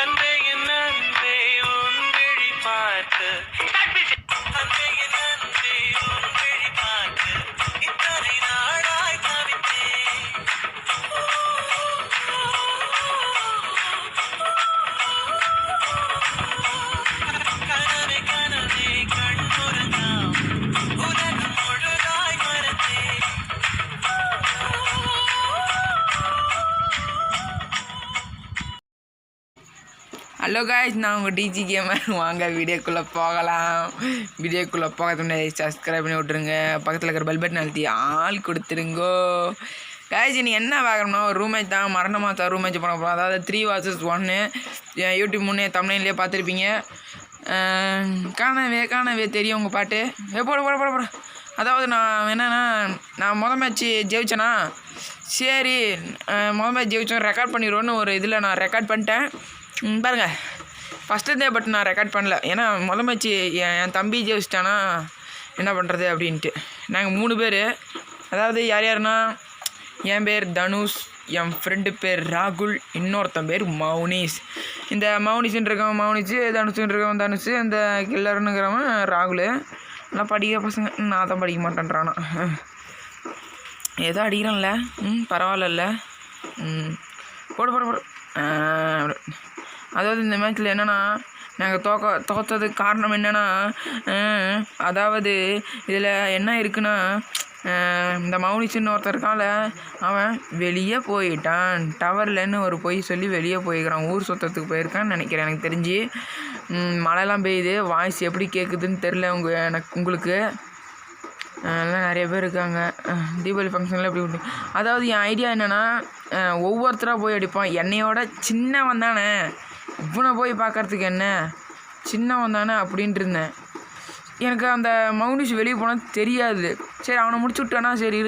அன்பே என் அன்பே உன் விழி பார்த்து அன்பே என் அன்பே உன் விழி பார்த்து இத்தனை நாளாய் தவித்தேன். கனவே கனவே கண்முறங்காம் உலகம் முழுதாய் மறந்தேன். ஹலோ காய்ஸ், நான் உங்கள் டிஜி கேமர். வாங்க வீடியோக்குள்ளே போகலாம். வீடியோக்குள்ளே போகிறது முன்னாடி சப்ஸ்கிரைப் பண்ணி விட்ருங்க. பக்கத்தில் இருக்கிற பெல் பட்டன் அழுத்தி ஆள் கொடுத்துருங்கோ. காய்ஸ், நீ என்ன பார்க்கணும்னா ஒரு ரூம் மேட்ச் தான். மரணமாக ரூம் மேட்ச் பண்ண போகிறோம். அதாவது 3 vs 1 யூடியூப் முன்னே தமிழ்லேயே பார்த்துருப்பீங்க. காணவே தெரியும் உங்கள் பாட்டு. போட. அதாவது நான் என்னென்னா, நான் மொதல் மேட்ச்சு ஜெயிச்சேன்னா சரி மொதல் மேட்ச் ஜெயிச்சோம் ரெக்கார்ட் பண்ணிடுவோன்னு ஒரு இதில் நான் ரெக்கார்ட் பண்ணிட்டேன். பாருங்கள், ஃபஸ்ட்டு இருந்தே பட் நான் ரெக்கார்ட் பண்ணல. ஏன்னா மொதல் மேட்ச்சு என் தம்பி ஜெயிச்சிட்டானா என்ன பண்ணுறது அப்படின்ட்டு. நாங்கள் 3 பேர். அதாவது யாருன்னா, என் பேர் தனுஷ், என் ஃப்ரெண்டு பேர் ராகுல், இன்னொருத்தன் பேர் மௌனிஷ். இந்த மௌனிஷ்ன்னு இருக்கவன் மௌனிஷ், தனுஷ்ன்னு இருக்கவன் தனுஷ், இந்த கில்லருன்னுங்கிறவன் ராகுல். எல்லாம் படிக்கிற பசங்க. நான் தான் படிக்க மாட்டேன்றானா. ஏதோ அடிக்கிறான்ல, பரவாயில்ல. போடு. அதாவது இந்த மேட்ச்சில் என்னென்னா, நாங்கள் தோற்றதுக்கு காரணம் என்னென்னா, அதாவது இதில் என்ன இருக்குன்னா, இந்த மௌனிஷ்ன்னு ஒருத்தர் இருக்கான்ல, அவன் வெளியே போயிட்டான். டவர்லன்னு ஒரு பொய் சொல்லி வெளியே போய்க்கிறான். ஊர் சுற்றத்துக்கு போயிருக்கான்னு நினைக்கிறேன். எனக்கு தெரிஞ்சு மழைலாம் பெய்யுது. வாய்ஸ் எப்படி கேட்குதுன்னு தெரில உங்களுக்கு. எல்லாம் நிறைய பேர் இருக்காங்க. தீபாவளி ஃபங்க்ஷனில் எப்படி விட்டு. அதாவது என் ஐடியா என்னென்னா, ஒவ்வொருத்தராக போய் அடிப்பான். என்னையோட சின்னவன் தானே, இவனை போய் பார்க்குறதுக்கு என்ன, சின்னவன் தானே அப்படின்ட்டு இருந்தேன். எனக்கு அந்த மௌனிஷ் வெளியே போனால் தெரியாது. சரி அவனை முடிச்சு விட்டானா சரி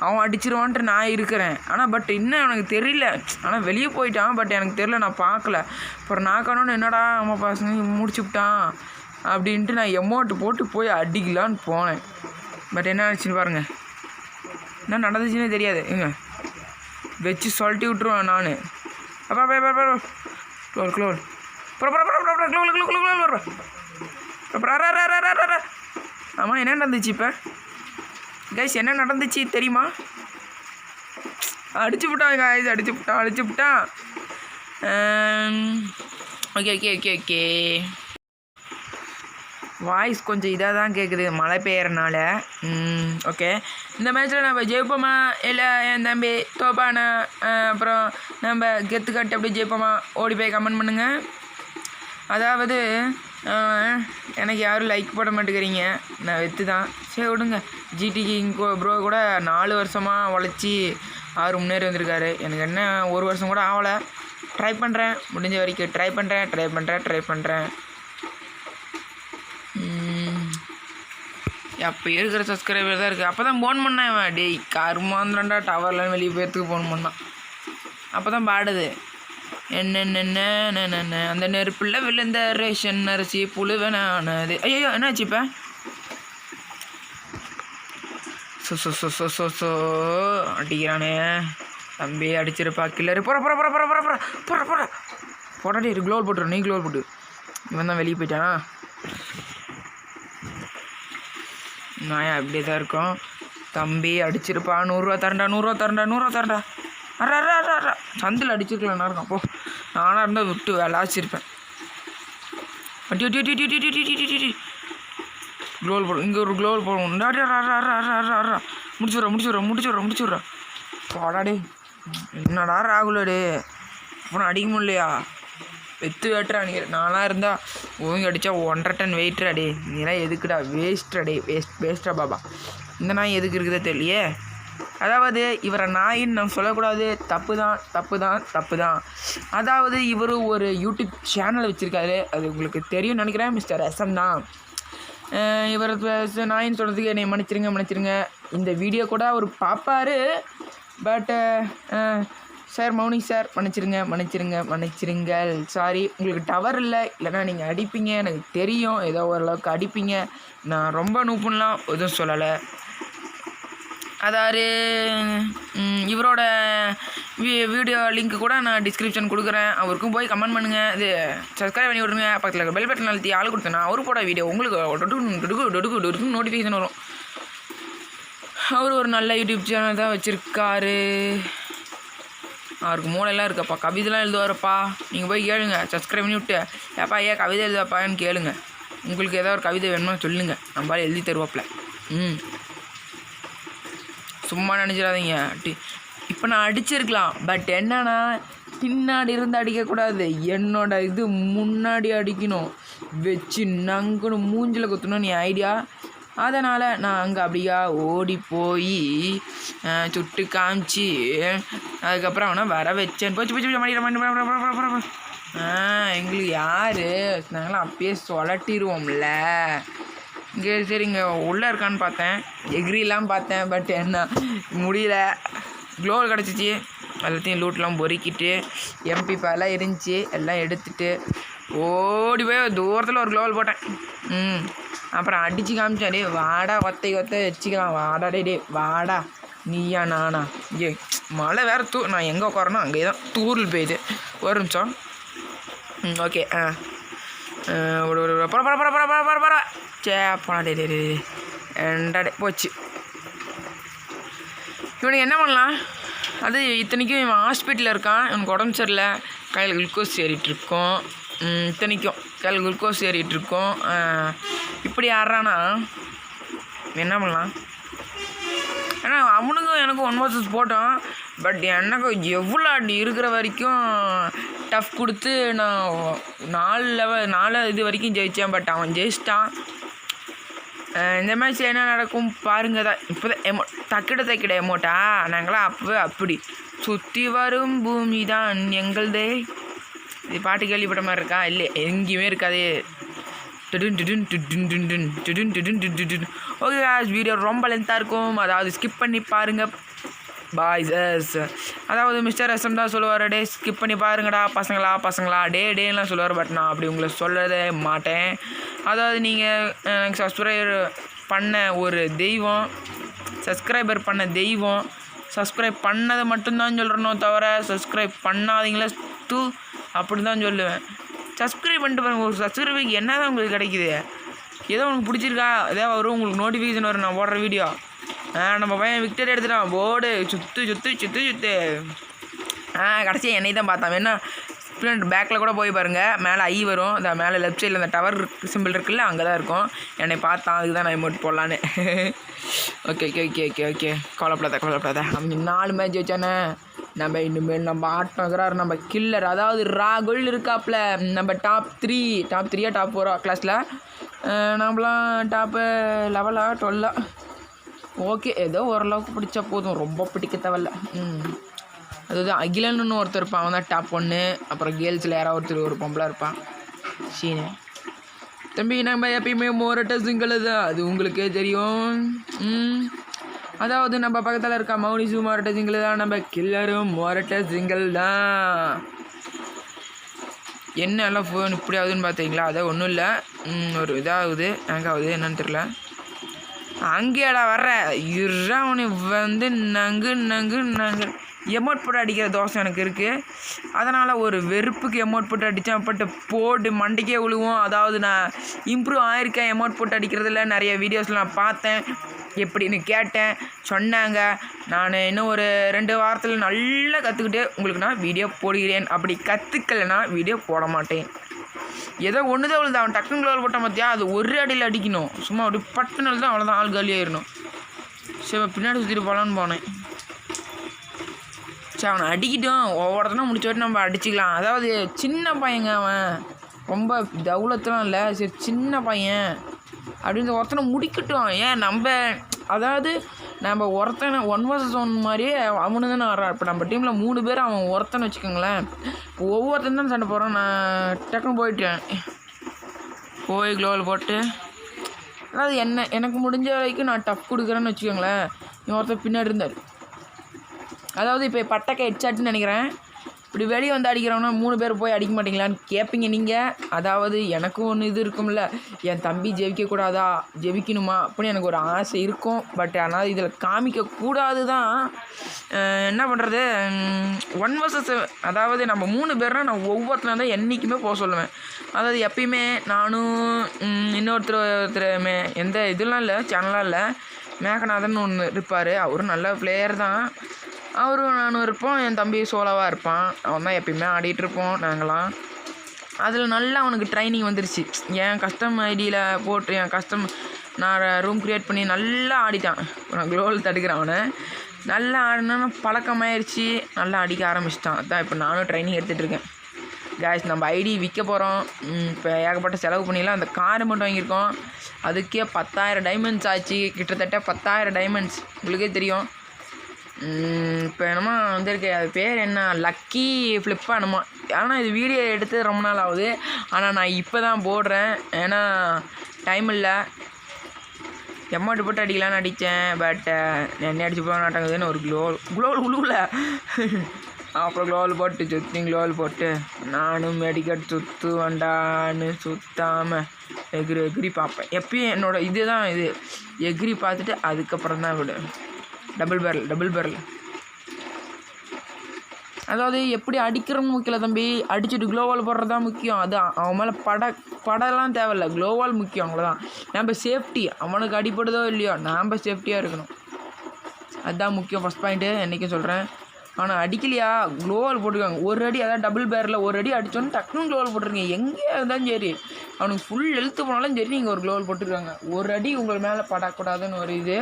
அவன் அடிச்சிருவான்ட்டு நான் இருக்கிறேன். ஆனால் பட் இன்னும் எனக்கு தெரியல. ஆனால் வெளியே போயிட்டான். பட் எனக்கு தெரியல, நான் பார்க்கல. அப்புறம் நான் காணோன்னு என்னடா அம்மா பசங்க முடிச்சு விட்டான் அப்படின்ட்டு நான் எமௌண்ட்டு போட்டு போய் அடிக்கலான்னு போனேன். பட் என்ன ஆச்சுன்னு பாருங்கள். என்ன நடந்துச்சுன்னே தெரியாது. வச்சு சொல்லிட்டு விட்ருவேன் நான். க்ளோல் ஆமாம், என்ன நடந்துச்சு இப்போ கைஸ்? என்ன நடந்துச்சு தெரியுமா? அடிச்சு விட்டான் கைஸ், அடிச்சு விட்டான். ஓகே வாய்ஸ் கொஞ்சம் இதாக தான் கேட்குது மழை பெய்யறனால. ஓகே, இந்த மேட்ச்சில் நம்ம ஜெயிப்போமா இல்லை என் தம்பி தோப்பானா, அப்புறம் நம்ம கெத்து கட்டு அப்படி ஜெயிப்போமா? ஓடி போய் கமெண்ட் பண்ணுங்கள். அதாவது எனக்கு யாரும் லைக் போட மாட்டேங்கிறீங்க. நான் வெத்து தான். சரி விடுங்க. ஜிடிக்கு ப்ரோ கூட 4 வருஷமாக உழைச்சி 6 முன்னேறி வந்திருக்காரு. எனக்கு என்ன 1 வருஷம் கூட ஆகலை. ட்ரை பண்ணுறேன், முடிஞ்ச வரைக்கும் ட்ரை பண்ணுறேன். அப்போ இருக்கிற சப்ஸ்கிரைபர் தான் இருக்குது. அப்போ தான் ஃபோன் பண்ணேன். டேய் கருமாந்திரண்டா, டவர்லாம் வெளியே போகிறதுக்கு ஃபோன் பண்ணான். அப்போ தான் பாடுது என்ன அந்த நெருப்புள்ள விழுந்த ரேஷன் அரிசி புழுவனானது. ஐயோ என்னாச்சு இப்போ? சோ அடிக்கிறானே தம்பி, அடிச்சிருப்பா கில்லரு. போடாடி க்ளோல் போட்டுரு. நீ க்ளோல் போட்டு. இவன் தான் வெளியே போயிட்டானா? நாயா அப்படியே தான் இருக்கும். தம்பி அடிச்சிருப்பா. 100 ரூபா தரண்டா. அரா சந்தில் அடிச்சிருக்கலாம் இருக்கும். அப்போ நானாக இருந்தால் விட்டு விளாச்சிருப்பேன். க்ளோல் போடும். இங்கே ஒரு க்ளோல் போடணும். முடிச்சுடுறா. போடாடே, என்னடா ராகுலடே, அப்புறம் அடிக்க முடியலையா? வெத்து வேட்டுறா. நீ நானாக இருந்தால் ஓங்கி அடித்தா 1.5 டன் வெயிட்ராடே. நீலாம் எதுக்குடா? வேஸ்ட்டாடே, வேஸ்ட்டா பாபா. இந்த நாய் எதுக்கு இருக்குதே தெரியலையே. அதாவது இவரை நாயின்னு நான் சொல்லக்கூடாது. தப்பு தான். அதாவது இவர் ஒரு யூடியூப் சேனல் வச்சுருக்காரு. அது உங்களுக்கு தெரியும் நினைக்கிறேன். மிஸ்டர் SM தான். இவர் நாயின்னு சொல்கிறதுக்கு என்னை மன்னிச்சிருங்க. இந்த வீடியோ கூட அவர் பார்ப்பார். பட் சார் மௌனிஷ் சார் மன்னிச்சிருங்கள். சாரி, உங்களுக்கு டவர் இல்லைன்னா நீங்கள் அடிப்பீங்க. எனக்கு தெரியும், ஏதோ ஓரளவுக்கு அடிப்பீங்க. நான் ரொம்ப நூப்புலாம் எதுவும் சொல்லலை. அதாவது இவரோட வீடியோ லிங்க் கூட நான் டிஸ்கிரிப்ஷன் கொடுக்குறேன். அவருக்கும் போய் கமெண்ட் பண்ணுங்கள். இது சப்ஸ்கிரைப் பண்ணி விட்ருங்க. பக்கத்தில் இருக்க பெல் பட்டன் அழுத்தி ஆள் கொடுத்தேன்னா அவரு போட வீடியோ உங்களுக்கு நோட்டிஃபிகேஷன் வரும். அவர் ஒரு நல்ல யூடியூப் சேனல் தான் வச்சுருக்காரு. அவருக்கு மூளையெல்லாம் இருக்கப்பா, கவிதைலாம் எழுதுவாரப்பா. நீங்கள் போய் கேளுங்க, சப்ஸ்கிரைப் பண்ணி விட்டு ஏப்பா ஏன் கவிதை எழுதாப்பான்னு கேளுங்க. உங்களுக்கு ஏதாவது ஒரு கவிதை வேணுமா சொல்லுங்கள், நம்மளால எழுதி தருவாப்பில். சும்மா நினச்சிடாதீங்க. இப்போ நான் அடிச்சிருக்கலாம், பட் என்னன்னா பின்னாடி இருந்து அடிக்கக்கூடாது, என்னோட இது முன்னாடி அடிக்கணும், வச்சு நங்குன்னு மூஞ்சில் குத்தணும் நீ ஐடியா. அதனால் நான் அங்கே அப்படியா ஓடி போய் சுட்டு காமிச்சு அதுக்கப்புறம் அவனை வர வச்சேன். போச்சு எங்களுக்கு யார் நாங்களாம் அப்பயே சொலட்டிடுவோம்ல. இங்கே சரிங்க உள்ளே இருக்கான்னு பார்த்தேன், எக்ரிலாம் பார்த்தேன், பட் என்ன முடியல. க்ளோவல் கிடச்சிச்சு, எல்லாத்தையும் லூட்லாம் பொறுக்கிட்டு MP எல்லாம் இருந்துச்சு, எல்லாம் எடுத்துட்டு ஓடி போய் தூரத்தில் ஒரு க்ளோவல் போட்டேன். அப்புறம் அடித்து காமிச்சேன், டே வாடா ஒத்தை வச்சுக்கலாம், வாடா டே வாடா நீயா நானா. ஏ மழை வேறு நான் எங்கே உட்காரனோ அங்கே தான் தூரில் போயிது. ஒரு நிமிஷம். ஓகே பரவ சே போனா டே டே போச்சு. இவனுக்கு என்ன பண்ணலாம், அது இத்தனைக்கும் இவன் ஹாஸ்பிட்டலில் இருக்கான், இவனுக்கு உடம்பு சரியில்லை, கையில் குளுக்கோஸ் ஏறிட்டுருக்கோம். இத்தனைக்கும் கையில் குளுக்கோஸ் ஏறிட்டுருக்கோம். இப்படி ஆடுறான்னா என்ன பண்ணலாம். ஏன்னா அவனுக்கும் எனக்கும் 1 vs போட்டோம், பட் எனக்கு எவ்வளோ அடி இருக்கிற வரைக்கும் டஃப் கொடுத்து நான் 4 இது வரைக்கும் ஜெயித்தேன். பட் அவன் ஜெயிச்சிட்டான். இந்த மேட்ச்சில் என்ன நடக்கும் பாருங்க தான். இப்போ தான் தக்கிட எமோட்டா நாங்களாம் அப்படி சுற்றி வரும் பூமி தான் எங்கள்தே. இது பாட்டு கேள்விப்பட்ட மாதிரி இருக்கா? இல்லை எங்கேயுமே இருக்காது. ஓகே வீடியோ ரொம்ப லென்த்தாக இருக்கும், அதாவது ஸ்கிப் பண்ணி பாருங்கள் பாய்ஸ். அதாவது மிஸ்டர் SM தான் சொல்லுவார், டே ஸ்கிப் பண்ணி பாருங்கடா பசங்களா டேலாம் சொல்லுவார். பட் நான் அப்படி உங்களை சொல்லவே மாட்டேன். அதாவது நீங்கள் எனக்கு சப்ஸ்கிரைபர் பண்ண ஒரு தெய்வம், சப்ஸ்கிரைபர் பண்ண தெய்வம், சப்ஸ்கிரைப் பண்ணதை மட்டும்தான் சொல்கிறனோ தவிர சப்ஸ்கிரைப் பண்ணாதீங்களா அப்படி தான் சொல்லுவேன். சப்ஸ்கிரைப் பண்ணிட்டு பாருங்கள், ஒரு சப்ஸ்கிரைபருக்கு என்ன தான் உங்களுக்கு கிடைக்குது. ஏதோ உங்களுக்கு பிடிச்சிருக்கா ஏதோ வரும், உங்களுக்கு நோட்டிஃபிகேஷன் வரும் நான் போடுற வீடியோ. நம்ம பையன் விக்டரி எடுத்துட்டான், போர்டு சுற்று கடைசியாக என்னை தான் பார்த்தான். வேணா பின்னாடி பேக்கில் கூட போய் பாருங்கள், மேலே ஐ வரும், அந்த மேலே லெஃப்ட் சைடில் அந்த டவர் சிம்பிள் இருக்குல்ல அங்கே தான் இருக்கும். என்னை பார்த்தான், அதுக்கு தான் நான் எமோட் போடலான்னு. ஓகே கவலைப்படாத. அவங்க 4 மேட்ச் வச்சானே, நம்ம இனிமேல் நம்ம ஆட்டோகிறார், நம்ம கில்லர், அதாவது ராகுல் இருக்காப்புல. நம்ம டாப் 3 டாப் 4 கிளாஸில், நம்மளாம் டாப்பு 11 12. ஓகே ஏதோ ஓரளவுக்கு பிடிச்சா போதும், ரொம்ப பிடிக்க தேவையில்ல. அதாவது அகிலன்னு ஒருத்தர் இருப்பான், அவன் தான் டாப் 1. அப்புறம் கேர்ள்ஸில் யாராவது ஒருத்தர் ஒரு பொம்பளை இருப்பான் சீனு. தம்பி நம்ம எப்பயுமே மோரட்ட சிங்கிள் தான், அது உங்களுக்கே தெரியும். அதாவது நம்ம பக்கத்தில் இருக்க மௌனிசு மோரட்ட சிங்கிள் தான், நம்ம கில்லரும் மோரட்ட சிங்கிள் தான். என்ன எல்லாம் ஃபோன் இப்படி ஆகுதுன்னு பார்த்தீங்களா? அதை ஒன்றும் இல்லை, ஒரு இதாகுது எங்காவது என்னன்னு தெரில. அங்கேடா வர்ற அவனு வந்து நங்கு எமோட் போட்டு அடிக்கிற தோசை எனக்கு இருக்குது. அதனால் ஒரு வெறுப்புக்கு எமோட் போட்டு அடித்தேன், போட்டு மண்டைக்கே விழுவோம். அதாவது நான் இம்ப்ரூவ் ஆகிருக்கேன் எமோட் போட்டு அடிக்கிறதுல. நிறைய வீடியோஸில் நான் பார்த்தேன், எப்படின்னு கேட்டேன், சொன்னாங்க. நான் இன்னும் ஒரு 2 வாரத்தில் நல்லா கற்றுக்கிட்டு உங்களுக்கு நான் வீடியோ போடுகிறேன். அப்படி கற்றுக்கலைன்னா வீடியோ போட மாட்டேன். ஏதோ ஒன்று தான் விழுந்து அவன் டக்குன்னு க்ளோவல் போட்டான் பார்த்தியா, அது ஒரு அடியில் அடிக்கணும், சும்மா அப்படி பட்டுனால தான் அவ்வளோதான், ஆள் காலியாகிடணும். சரி பின்னாடி சுற்றிட்டு போகலான்னு போனேன். சரி அவனை அடிக்கிட்டோம், ஒவ்வொருத்தனா முடிச்ச வரைக்கும் நம்ம அடிச்சுக்கலாம். அதாவது சின்ன பையங்க, அவன் ரொம்ப தவுலத்தெலாம் இல்லை, சரி சின்ன பையன் அப்படின்னு ஒருத்தனை முடிக்கட்டும். ஏன் அதாவது நம்ம ஒருத்தனை 1 vs 1 மாதிரியே அவனு தானே வரான். இப்போ நம்ம டீமில் 3 பேர், அவன் ஒருத்தனை வச்சுக்கோங்களேன். இப்போ ஒவ்வொருத்தன் தான் சண்டை போகிறான். நான் டக்குன்னு போயிட்டேன், போய் க்ளோவல் போட்டு, அதாவது எனக்கு முடிஞ்ச வரைக்கும் நான் டஃப் கொடுக்குறேன்னு வச்சுக்கோங்களேன். இவன் ஒருத்தர் பின்னாடி இருந்தார், அதாவது இப்போ பட்டக்கை ஹெட்ஷாட்டுன்னு நினைக்கிறேன். இப்படி வெளியே வந்து அடிக்கிறவனா 3 பேர் போய் அடிக்க மாட்டீங்களான்னு கேட்பீங்க நீங்கள். அதாவது எனக்கும் ஒன்று இது இருக்கும்ல, என் தம்பி ஜெயிக்கக்கூடாதா, ஜெயிக்கணுமா அப்படின்னு எனக்கு ஒரு ஆசை இருக்கும். பட் ஆனால் இதில் காமிக்கக்கூடாது தான். என்ன பண்ணுறது, 1 vs 7. அதாவது நம்ம 3 பேர்னால் நான் ஒவ்வொருத்தரும் தான் என்றைக்குமே போக சொல்லுவேன். அதாவது எப்பயுமே நானும் ஒருத்தர் எந்த இதெல்லாம் இல்லை, சேனலாக இல்லை, மேகநாதன் ஒன்று இருப்பார். அவரும் நல்ல பிளேயர் தான். அவரும் நானும் இருப்போம். என் தம்பி சோலாவாக இருப்பான். அவன் தான் எப்பயுமே ஆடிட்டுருப்போம் நாங்களாம். அதில் நல்லா அவனுக்கு ட்ரைனிங் வந்துருச்சு. என் கஸ்டம் ஐடியில் போட்டு நான் ரூம் க்ரியேட் பண்ணி நல்லா ஆடிட்டான். நான் க்ளோவில் தடுக்கிறேன் அவனை. நல்லா ஆடினான்னு பழக்கமாயிருச்சு, நல்லா அடிக்க ஆரம்பிச்சிட்டான். அதான் இப்போ நானும் ட்ரைனிங் எடுத்துகிட்ருக்கேன். கேஸ் நம்ம ஐடி விற்க போகிறோம். இப்போ ஏகப்பட்ட செலவு பண்ணிடலாம். அந்த காரை மட்டும் வாங்கியிருக்கோம், அதுக்கே 10,000 டைமண்ட்ஸ் ஆச்சு. கிட்டத்தட்ட 10,000 டைமண்ட்ஸ், உங்களுக்கே தெரியும். இப்போ என்னமோ வந்திருக்கு, அது பேர் என்ன, லக்கி ஃப்ளிப்பாக என்னமோ. ஆனால் இது வீடியோ எடுத்து ரொம்ப நாள் ஆகுது. ஆனால் நான் இப்போ தான் போடுறேன், ஏன்னா டைம் இல்லை. எம்மாட்டு போட்டு அடிக்கலான்னு அடித்தேன். பட் என்ன அடிச்சு போக மாட்டாங்குதுன்னு ஒரு க்ளோவில் உழுவில். அப்புறம் க்ளோவில் போட்டு நானும் மெடிக்கட் சுற்று வண்டான்னு சுற்றாமல் எகிரி பார்ப்பேன். எப்பயும் என்னோட இதுதான் இது, எகிரி பார்த்துட்டு அதுக்கப்புறம் தான் விடு. Double barrel. அதாவது எப்படி அடிக்கிறோன்னு முக்கியம் தம்பி, அடிச்சுட்டு க்ளோவால் போடுறது தான் முக்கியம். அது அவன் மேலே படலாம் தேவையில்ல, க்ளோவால் முக்கியம். அவ்வளோதான். நம்ம சேஃப்டி, அவனுக்கு அடிப்படுதோ இல்லையோ நாம் சேஃப்டியாக இருக்கணும், அதுதான் முக்கியம். ஃபஸ்ட் பாயிண்ட்டு என்றைக்கும் சொல்கிறேன். ஆனால் அடிக்கலையா, க்ளோவால் போட்டுருக்காங்க. ஒரு அடி, அதாவது டபுள் பேரில் ஒரு அடி அடித்தோன்னு டக்குன்னு க்ளோவால் போட்டுருங்க. எங்கே இருந்தாலும் சரி, அவனுக்கு ஃபுல் ஹெல்த்து போனாலும் சரி, நீங்கள் ஒரு க்ளோவால் போட்டுருக்காங்க. ஒரு அடி உங்கள் மேலே படக்கூடாதுன்னு ஒரு இது.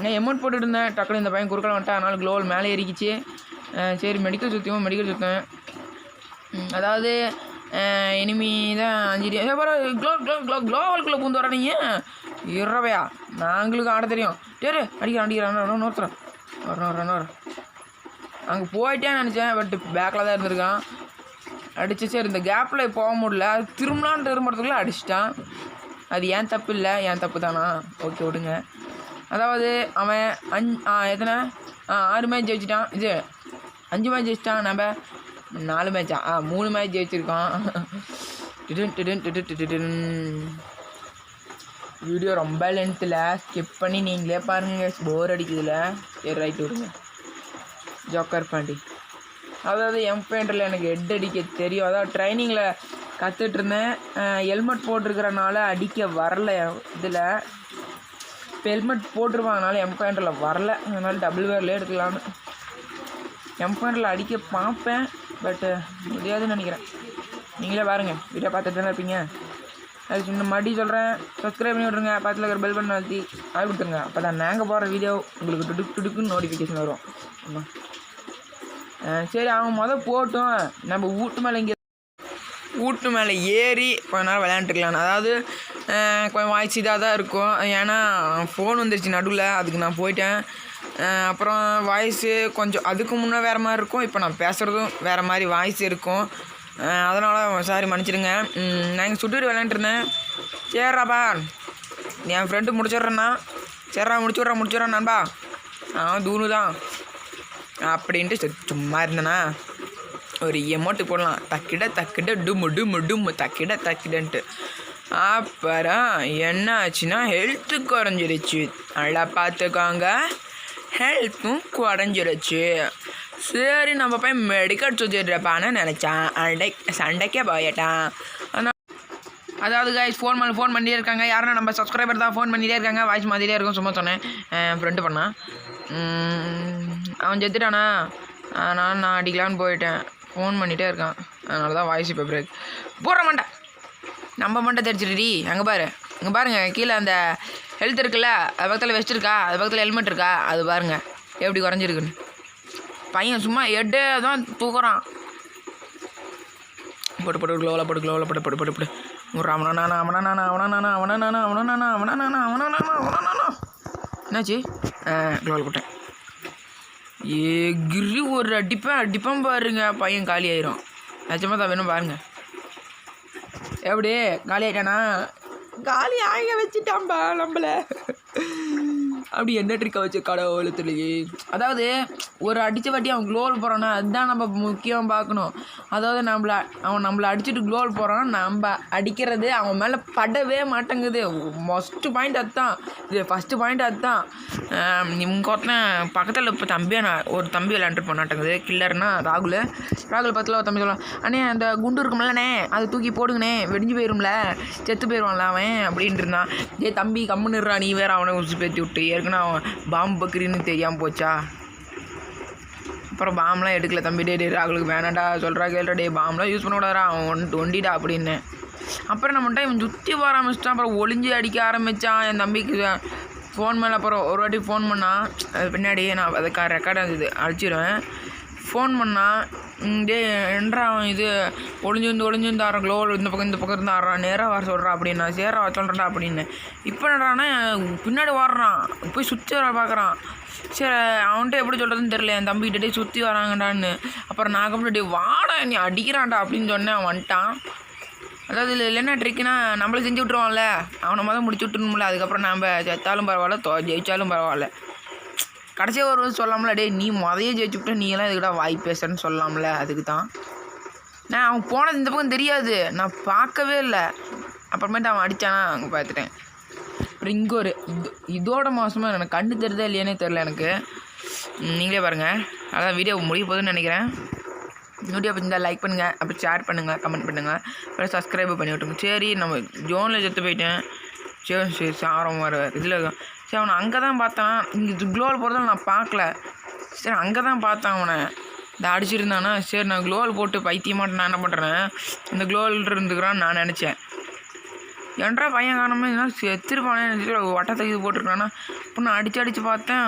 நான் எமௌண்ட் போட்டுட்டு இருந்தேன், டக்குனு இந்த பையன் குறுக்கல வந்துட்டேன். அதனால் க்ளோவால் மேலே ஏறிக்கிச்சு. சரி மெடிக்கல் சுற்றுவேன். அதாவது இனிமே தான் 5 க்ளோவலுக்குள்ளே பூந்து வர நீங்கள் இரவையா, நாங்களுக்கு ஆட தெரியும். சரி அடிக்கிறான் இன்னொருத்தரம் வரணும். அங்கே போயிட்டேன்னு நினச்சேன், பட் பேக்கில் தான் இருந்திருக்கான். அடிச்சு சரி இந்த கேப்பில் போக முடியல, அது திரும்புறதுக்குள்ளே அடிச்சிட்டான். அது ஏன் தப்பு இல்லை, என் தப்பு தானா, ஓகே விடுங்க. அதாவது அவன் எத்தனை 6 மேட்ச் ஜெயிச்சிட்டான். இது 5 மேட்ச் ஜெயிச்சிட்டான். நம்ம 4 மேட்சா 3 மேட்ச் ஜெயிச்சிருக்கோம். வீடியோ ரொம்ப லென்த்தில் ஸ்கிப் பண்ணி நீங்களே பாருங்கள், போர் அடிக்குதுல. சரி ரைட் விடுங்க. ஜோக்கர் பாண்டி, அதாவது எம்பெயிண்டரில் எனக்கு ஹெட் அடிக்க தெரியும். அதாவது ட்ரைனிங்கில் கற்றுட்ருந்தேன். ஹெல்மெட் போட்டிருக்கிறனால அடிக்க வரல இதில். இப்போ ஹெல்மெட் போட்டிருவாங்கனால எம்பெயிண்டரில் வரல, அதனால் டபுள் வேர்லேயே எடுக்கலான்னு எம்பெயிண்டரில் அடிக்க பார்ப்பேன். பட்டு முடியாதுன்னு நினைக்கிறேன். நீங்களே பாருங்கள், வீடியோ பார்த்துட்டு தானே இருப்பீங்க. அது சின்ன மறுபடி சொல்கிறேன், சப்ஸ்கிரைப் பண்ணி விட்ருங்க, பக்கத்தில் இருக்கிற பெல் பண்ண அழுத்தி ஆள் கொடுத்துருங்க. அப்போ தான் நாங்கள் போகிற வீடியோ உங்களுக்கு டுடுக்குன்னு நோட்டிஃபிகேஷன் வரும். சரி அவன் போட்டும், நம்ம வீட்டு மேலே ஏறி கொஞ்ச நேரம் விளையாண்டுருக்கலாம். அதாவது கொஞ்சம் வாய்ஸ் இதாக தான் இருக்கும், ஏன்னா ஃபோன் வந்துருச்சு நடுவில், அதுக்கு நான் போயிட்டேன். அப்புறம் வாய்ஸு கொஞ்சம் அதுக்கு முன்னே வேறு மாதிரி இருக்கும், இப்போ நான் பேசுகிறதும் வேறு மாதிரி வாய்ஸ் இருக்கும். அதனால் சாரி மன்னிச்சிடுங்க. நான் இங்கே சுட்டுட்டு விளையாண்டுருந்தேன். சரிடாப்பா என் ஃப்ரெண்டு முடிச்சிட்றேண்ணா. சரிடா முடிச்சுட்றேன் நண்பா. தூணு தான் அப்படின்ட்டு சும்மா இருந்தேண்ணா. ஒரு எமௌண்ட்டு போடலாம், தக்கிட டும்மு தக்கிடன்ட்டு. அப்புறம் என்ன ஆச்சுன்னா ஹெல்த்து குறைஞ்சிருச்சு. நல்லா பார்த்துக்கோங்க, ஹெல்த்தும் குறைஞ்சிருச்சு. சரி நம்ம போய் மெடிக்கல் சுற்றிட்றப்பான்னு நினச்சான். சண்டைக்கே போயிட்டான். ஆனால் அதாவது கைஸ் ஃபோன் பண்ணிகிட்டே இருக்காங்க. யாருன்னா நம்ம சப்ஸ்கிரைபர் தான் ஃபோன் பண்ணிகிட்டே இருக்காங்க. வாய்ஸ் மாதிரியே இருக்கும், சும்மா சொன்னேன். ஃப்ரெண்டு பண்ணான், அவன் செத்துட்டானா. நான் அடிக்கலான்னு போயிட்டேன். ஃபோன் பண்ணிகிட்டே இருக்கான், அதனால தான் வாய்ஸ் இப்போ பிரேக் போடுற மாட்டேன். நம்ம மண்டை தெரிச்சிடுடி. அங்கே பாருங்கள் கீழே அந்த ஹெல்த் இருக்குல்ல, அது பக்கத்தில் வெஸ்ட் இருக்கா, அது பக்கத்தில் ஹெல்மெட் இருக்கா, அது பாருங்கள் எப்படி குறைஞ்சிருக்குன்னு. பையன் சும்மா ஹெட்டே தான் தூக்குறான். போட்டு க்ளோவில் போட்டு என்னாச்சு, க்ளோவில் போட்டேன். எகிரி ஒரு அடிப்பேன் பாருங்க, பையன் காலி ஆயிரும். நிஜமாக தான் வேணும் பாருங்க. எப்படி காலி ஆகிட்டானா, காலி ஆக வச்சுட்டான்பா நம்மள. அப்படி என்ன ட்ரிக்கை வச்சு கடவுளத்துலேயே. அதாவது ஒரு அடித்த வாட்டி அவன் க்ளோவல் போகிறான்னா அதுதான் நம்ம முக்கியம் பார்க்கணும். அதாவது அவன் நம்மளை அடிச்சுட்டு க்ளோவல் போகிறான்னா நம்ம அடிக்கிறது அவன் மேலே படவே மாட்டேங்குது. ஃபஸ்ட்டு பாயிண்ட் அதுதான். இது ஃபஸ்ட்டு பாயிண்ட் அதுதான். இவங்க ஒருத்தன் பக்கத்தில் இப்போ ஒரு தம்பி விளையாண்டுட்டு போனாட்டங்குது. கில்லர்னா ராகுல் பக்கத்தில் ஒரு தம்பி சொல்லுவான், அண்ணே அந்த குண்டு இருக்கும்லண்ணே அதை தூக்கி போடுங்கண்ணே, வெடிஞ்சு போயிடும்ல, செத்து போயிடுவான்ல அவன் அப்படின்ட்டு இருந்தான். தம்பி கம்முன்னுறா, நீ வேறு அவனை உச்சி பேத்தி விட்டு ஏற்கனவே அவன் பாம்பு பக்கிரின்னு தெரியாமல் போச்சா. அப்புறம் பாம்லாம் எடுக்கல தம்பி. டே ராகுலுக்கு வேணாண்டா சொல்கிறா கேள்றா, டே பாம்லாம் யூஸ் பண்ணக்கூடாதா, அவன் ஒண்டிடா அப்படின்னு. அப்புறம் நம்மகிட்ட இவன் சுற்றி வர ஆரம்பிச்சிட்டான். அப்புறம் ஒளிஞ்சு அடிக்க ஆரம்பித்தான் என் தம்பிக்கு ஃபோன் மேலே. அப்புறம் ஒரு வாட்டி ஃபோன் பண்ணான், அது பின்னாடி நான் அதை ரெக்கார்டாக இருந்தது அடிச்சிடுவேன். ஃபோன் பண்ணான், என்றா அவன் இது ஒளிஞ்சு ஆடுறான், க்ளோவல் இந்த பக்கம் இருந்து ஆடுறான், நேராக வர சொல்கிறான் அப்படின்னா, சேரா வர சொல்கிறா அப்படின்னு. இப்போ என்னடானா பின்னாடி வர்றான், போய் சுற்றி வர பார்க்குறான். சரி அவன்கிட்ட எப்படி சொல்கிறதுன்னு தெரியல, என் தம்பிக்கிட்டே சுற்றி வராங்கடான்னு. அப்புறம் நான் கம்ப்ளீட் வாடா நீ அடிக்கிறான்டா அப்படின்னு சொன்னேன். அவன் வந்துட்டான். அதாவது இதில் என்ன ட்ரிக்குன்னா, நம்மளை செஞ்சு விட்ருவான்ல, அவனை மொதல் முடிச்சு விட்டுணும்ல, அதுக்கப்புறம் நம்ம செத்தாலும் பரவாயில்ல ஜெயித்தாலும் பரவாயில்ல. கடைசியாக ஒரு சொல்லாமல, டே நீ முதையே ஜெயிச்சு விட்ட, நீ எல்லாம் இதுக்கிட்ட வாய் பேசுறேன்னு சொல்லலாம்ல. அதுக்கு தான் நான் அவன் போனது இந்த பக்கம் தெரியாது, நான் பார்க்கவே இல்லை. அப்புறமேட்டு அவன் அடித்தானா அங்கே பார்த்துட்டேன். அப்புறம் இங்கே ஒரு இதோட மோசமாக எனக்கு கண்டு தெரியுதா இல்லையானே தெரில எனக்கு. நீங்களே பாருங்கள். அதான் வீடியோ முடிய போகுதுன்னு நினைக்கிறேன். வீடியோ பிடிச்சிருந்தா லைக் பண்ணுங்கள், அப்புறம் ஷேர் பண்ணுங்கள், கமெண்ட் பண்ணுங்கள், அப்புறம் சப்ஸ்கிரைப் பண்ணி விட்டுருங்க. சரி நம்ம ஜோனில் செத்து போயிட்டேன். சரி சாரம் வர இதில் சரி அவனை அங்கே தான் பார்த்தான். இங்கே க்ளோவல் போகிறதால நான் பார்க்கல. சரி அங்கே தான் பார்த்தேன் அவனை இந்த அடிச்சிருந்தானா. சரி நான் க்ளோவல் போட்டு பைத்தியமாட்ட நான் என்ன பண்ணுறேன், இந்த க்ளோவல் இருந்துக்கிறான்னு நான் நினச்சேன். ஏன்டா பையன் காணாமல் இதெல்லாம் செத்துருப்பானே வட்டத்தை இது போட்டிருக்கானா. இப்போ நான் அடித்து பார்த்தேன்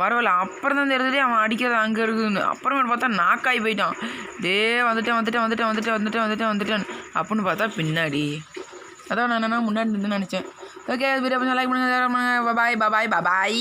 வரவில்லை. அப்புறம் தான் தெரிஞ்சதே அவன் அடிக்கிறது அங்கே இருக்குதுன்னு. அப்புறமேட்டு பார்த்தா நாக்காகி போயிட்டான். வந்துட்டேன் அப்படின்னு பார்த்தா பின்னாடி. அதான் நான் முன்னாடி இருந்து நினச்சேன். ஓகே வீடியோ லைக் பண்ணுங்கள், பாய்.